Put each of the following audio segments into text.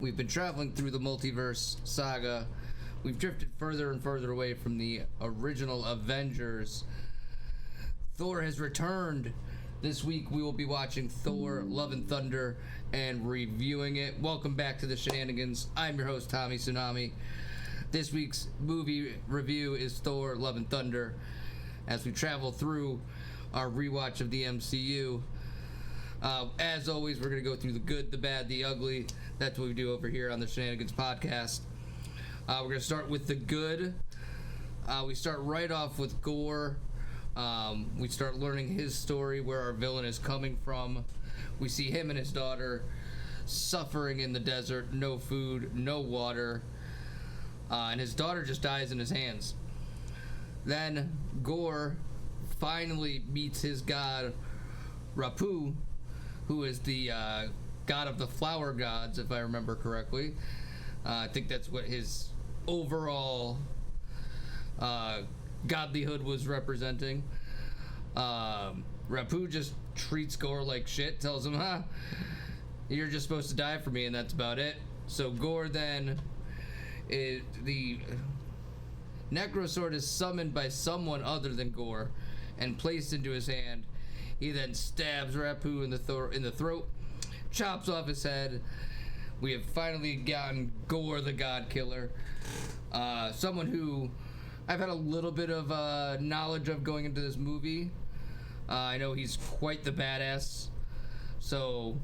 We've been traveling through the multiverse saga. We've drifted further and further away from the original Avengers. Thor has returned. This week we will be watching Thor, Love and Thunder, and reviewing it. Welcome back to the Shenanigans. I'm your host, Tommy Tsunami. This week's movie review is Thor, Love and Thunder. As we travel through our rewatch of the MCU, as always, we're going to go through the good, the bad, the ugly. That's what we do over here on the Shenanigans podcast. We're going to start with the good. We start right off with Gorr. We start learning his story, where our villain is coming from. We see him and his daughter suffering in the desert, no food, no water, and his daughter just dies in his hands. Then Gorr finally meets his god, Rapu, who is the god of the flower gods, if I remember correctly. I think that's what his overall godlyhood was representing. Rapu just treats Gorr like shit, tells him, you're just supposed to die for me, and that's about it. So Gorr then, the Necrosword is summoned by someone other than Gorr and placed into his hand. He then stabs Rapu in the throat, chops off his head. We have finally gotten Gorr the God Killer, someone who I've had a little bit of knowledge of going into this movie. I know he's quite the badass, so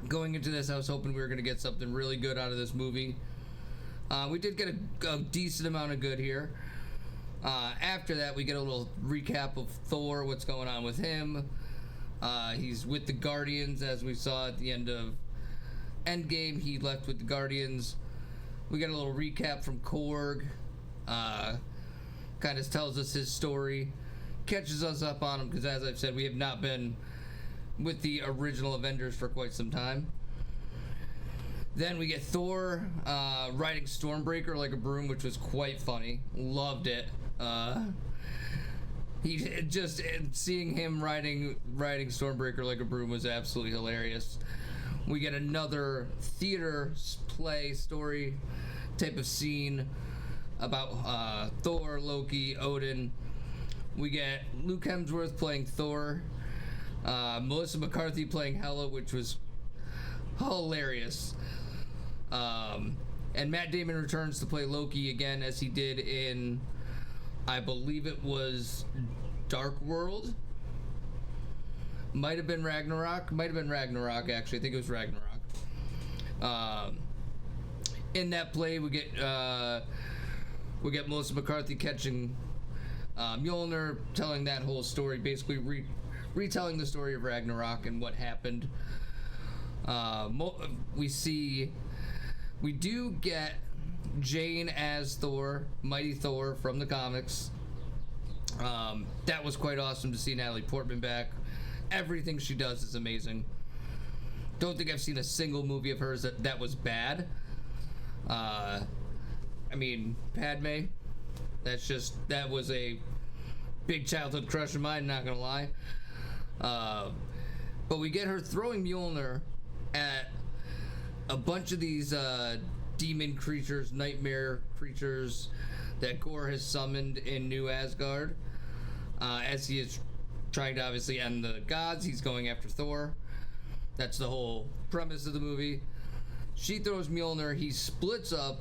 going into this I was hoping we were going to get something really good out of this movie. We did get a decent amount of good here. After that, we get a little recap of Thor, what's going on with him. He's with the Guardians, as we saw at the end of Endgame. He left with the Guardians. We get a little recap from Korg. Kind of tells us his story, catches us up on him, because as I've said, we have not been with the original Avengers for quite some time. Then we get Thor riding Stormbreaker like a broom, which was quite funny. Loved it. He just seeing him riding Stormbreaker like a broom was absolutely hilarious. We get another theater play story type of scene about Thor, Loki, Odin. We get Luke Hemsworth playing Thor, Melissa McCarthy playing Hela, which was hilarious. And Matt Damon returns to play Loki again, as he did in, I believe it was Dark World. Might have been Ragnarok, actually. I think it was Ragnarok. In that play, we get Melissa McCarthy catching Mjolnir, telling that whole story, basically retelling the story of Ragnarok and what happened. We do get Jane as Thor, Mighty Thor from the comics. That was quite awesome to see Natalie Portman back. Everything she does is amazing. Don't think I've seen a single movie of hers that was bad. I mean, Padme, that was a big childhood crush of mine, not gonna lie. But we get her throwing Mjolnir at a bunch of these demon creatures, nightmare creatures that Gorr has summoned in New Asgard. As he is trying to obviously end the gods, he's going after Thor. That's the whole premise of the movie. She throws Mjolnir, he splits up,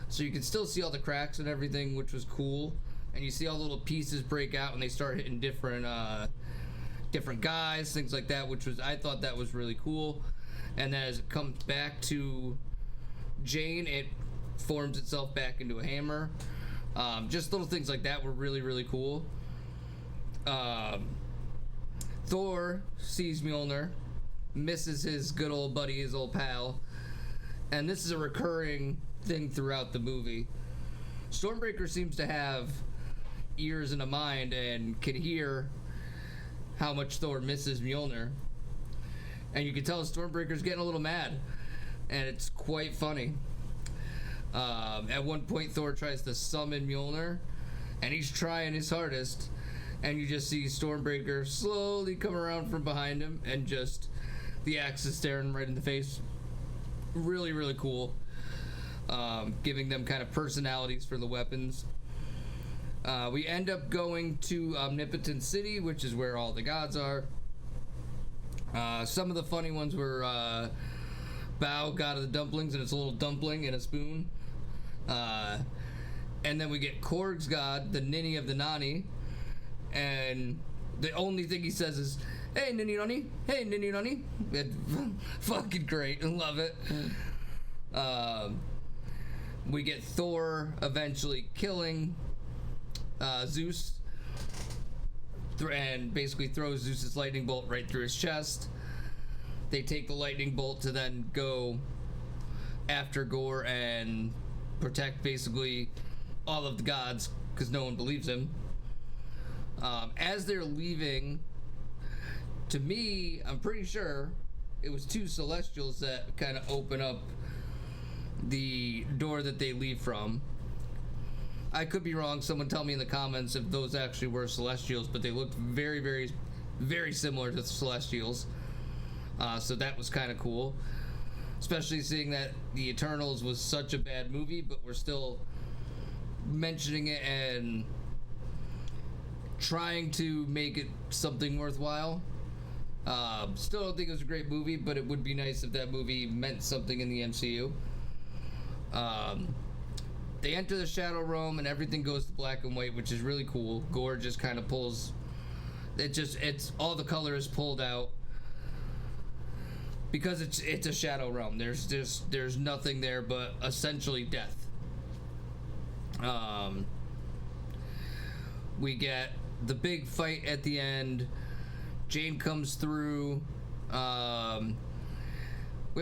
so you can still see all the cracks and everything, which was cool. And you see all the little pieces break out and they start hitting different guys, things like that, I thought that was really cool. And then as it comes back to Jane, it forms itself back into a hammer. Just little things like that were really, really cool. Thor sees Mjolnir, misses his good old buddy, his old pal, and this is a recurring thing throughout the movie. Stormbreaker seems to have ears and a mind and can hear how much Thor misses Mjolnir. And you can tell Stormbreaker's getting a little mad, and it's quite funny. At one point, Thor tries to summon Mjolnir, and he's trying his hardest, and you just see Stormbreaker slowly come around from behind him, and just the axe is staring right in the face. really, really cool. Giving them kind of personalities for the weapons. We end up going to Omnipotent City, which is where all the gods are. Some of the funny ones were Bao, god of the dumplings, and it's a little dumpling in a spoon. And then we get Korg's god, the ninny of the Nani, and the only thing he says is, "Hey, ninny nani, hey, ninny nani." Fucking great, I love it. We get Thor eventually killing Zeus, and basically throws Zeus's lightning bolt right through his chest. They take the lightning bolt to then go after Gore and protect basically all of the gods, because no one believes him. As they're leaving, to me, I'm pretty sure it was two Celestials that kind of open up the door that they leave from. I could be wrong. Someone tell me in the comments if those actually were Celestials, but they looked very, very, very similar to the Celestials. So that was kind of cool. Especially seeing that the Eternals was such a bad movie, but we're still mentioning it and trying to make it something worthwhile. Still don't think it was a great movie, but it would be nice if that movie meant something in the MCU. They enter the Shadow Realm and everything goes to black and white, which is really cool. Gore just kind of pulls, it's all the color is pulled out because it's a Shadow Realm. There's nothing there but essentially death. We get the big fight at the end. Jane comes through. We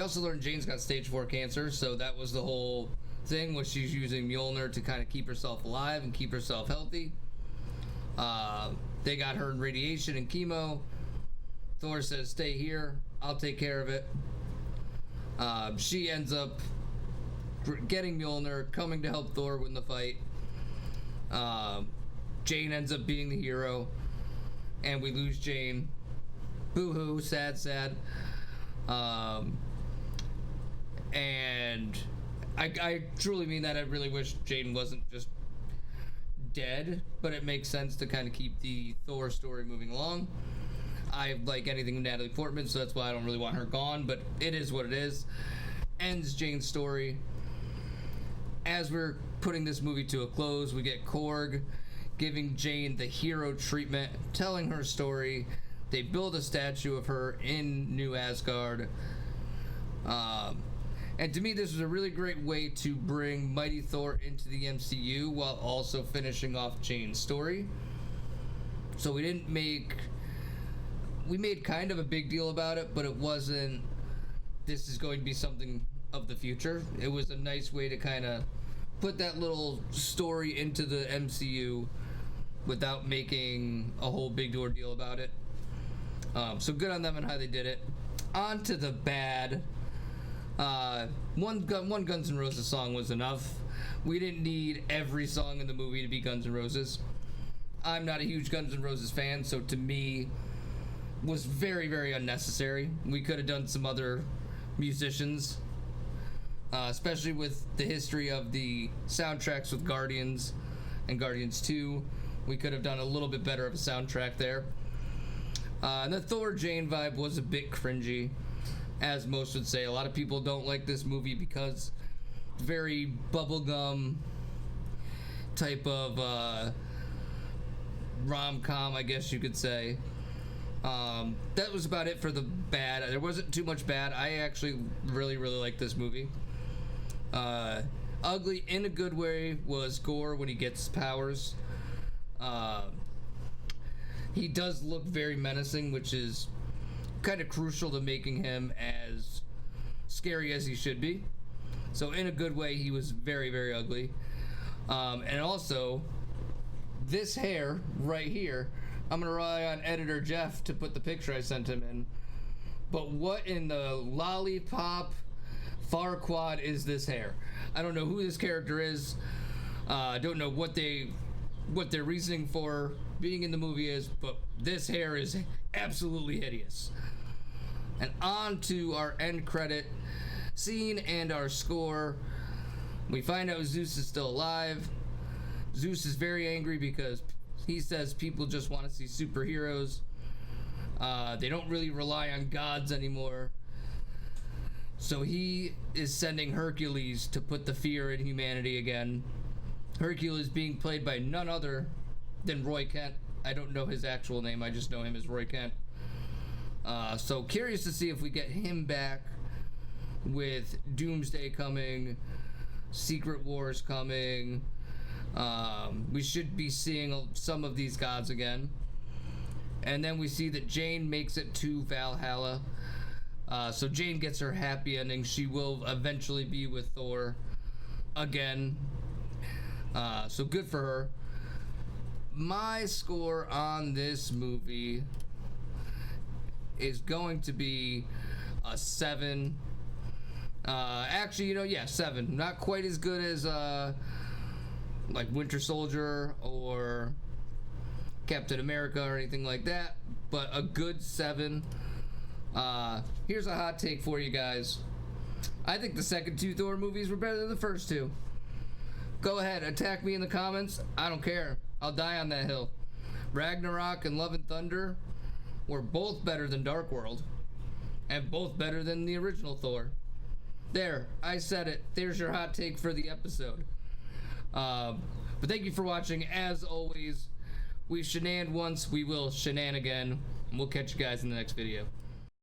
also learned Jane's got stage 4 cancer, so that was the whole thing, was she's using Mjolnir to kind of keep herself alive and keep herself healthy. They got her in radiation and chemo. Thor says, "Stay here, I'll take care of it." She ends up getting Mjolnir, coming to help Thor win the fight. Jane ends up being the hero, and we lose Jane. Boo-hoo, sad, sad. And I truly mean that. I really wish Jane wasn't just dead, but it makes sense to kind of keep the Thor story moving along. I like anything with Natalie Portman, so that's why I don't really want her gone, but it is what it is. Ends Jane's story. As we're putting this movie to a close, we get Korg giving Jane the hero treatment, telling her story. They build a statue of her in New Asgard. And to me, this was a really great way to bring Mighty Thor into the MCU while also finishing off Jane's story. So we made kind of a big deal about it, but it wasn't, this is going to be something of the future. It was a nice way to kind of put that little story into the MCU without making a whole big ordeal about it. So good on them and how they did it. On to the bad. One Guns N' Roses song was enough. We didn't need every song in the movie to be Guns N' Roses. I'm not a huge Guns N' Roses fan, so to me, was very, very unnecessary. We could have done some other musicians, especially with the history of the soundtracks with Guardians and Guardians 2. We could have done a little bit better of a soundtrack there. And the Thor Jane vibe was a bit cringy, as most would say. A lot of people don't like this movie because it's very bubblegum type of rom-com, I guess you could say. That was about it for the bad. There wasn't too much bad. I actually really, really liked this movie. Ugly in a good way was Gore when he gets powers. He does look very menacing, which is kind of crucial to making him as scary as he should be. So in a good way, he was very, very ugly. And also, this hair right here, I'm gonna rely on editor Jeff to put the picture I sent him in. But what in the lollipop Farquaad is this hair? I don't know who this character is. I don't know what their reasoning for being in the movie is, but this hair is absolutely hideous. And on to our end credit scene and our score. We find out Zeus is still alive. Zeus is very angry because he says people just want to see superheroes. They don't really rely on gods anymore. So he is sending Hercules to put the fear in humanity again. Hercules being played by none other than Roy Kent. I don't know his actual name, I just know him as Roy Kent. So curious to see if we get him back with Doomsday coming, Secret Wars coming. We should be seeing some of these gods again. And then we see that Jane makes it to Valhalla. So Jane gets her happy ending. She will eventually be with Thor again. So good for her. My score on this movie is going to be a 7. Actually, 7. Not quite as good as like Winter Soldier or Captain America or anything like that, but a good 7. Here's a hot take for you guys. I think the second 2 Thor movies were better than the first 2. Go ahead, attack me in the comments. I don't care. I'll die on that hill. Ragnarok and Love and Thunder were both better than Dark World, and both better than the original Thor. There, I said it. There's your hot take for the episode. But thank you for watching. As always, we've shenaned once, we will shenan again, and we'll catch you guys in the next video.